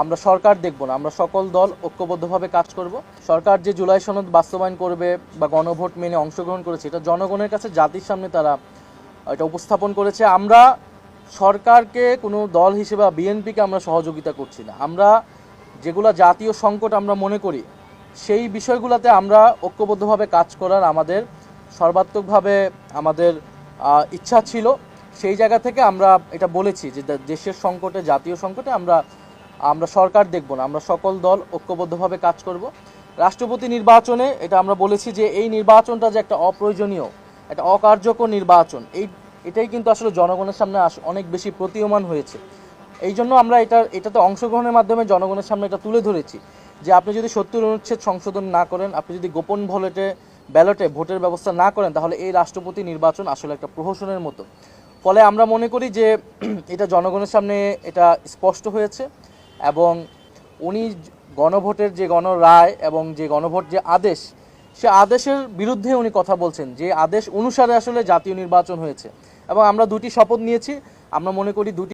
আমরা সরকার দেখব না, আমরা সকল দল ঐক্যবদ্ধভাবে কাজ করব। সরকার যে জুলাই সনদ বাস্তবায়ন করবে বা গণভোট মেনে অংশগ্রহণ করেছে, এটা জনগণের কাছে জাতির সামনে তারা এটা উপস্থাপন করেছে। আমরা সরকারকে কোনো দল হিসেবে বিএনপিকে আমরা সহযোগিতা করছি না। আমরা যেগুলো জাতীয় সংকট আমরা মনে করি, সেই বিষয়গুলোতে আমরা ঐক্যবদ্ধভাবে কাজ করার আমাদের সর্বাত্মকভাবে আমাদের ইচ্ছা ছিল। সেই জায়গা থেকে আমরা এটা বলেছি যে দেশের সংকটে, জাতীয় সংকটে আমরা সরকার দেখব না, আমরা সকল দল ঐক্যবদ্ধভাবে কাজ করব। রাষ্ট্রপতি নির্বাচনে এটা আমরা বলেছি যে এই নির্বাচনটা যে একটা অপ্রয়োজনীয়, একটা অকার্যকর নির্বাচন, এটাই কিন্তু আসলে জনগণের সামনে অনেক বেশি প্রতীয়মান হয়েছে। এই জন্য আমরা এটাতে অংশগ্রহণের মাধ্যমে জনগণের সামনে এটা তুলে ধরেছি যে আপনি যদি ৭০ অনুচ্ছেদ সংশোধন না করেন, আপনি যদি গোপন ব্যালটে ভোটের ব্যবস্থা না করেন, তাহলে এই রাষ্ট্রপতি নির্বাচন আসলে একটা প্রহসনের মতো। ফলে আমরা মনে করি যে এটা জনগণের সামনে এটা স্পষ্ট হয়েছে এবং উনি গণভোটের যে গণরায় এবং যে গণভোট যে আদেশ, সে আদেশের বিরুদ্ধে উনি কথা বলছেন, যে আদেশ অনুসারে আসলে জাতীয় নির্বাচন হয়েছে। এবং আমরা দুটি শপথ নিয়েছি। আমরা মনে করি দুটি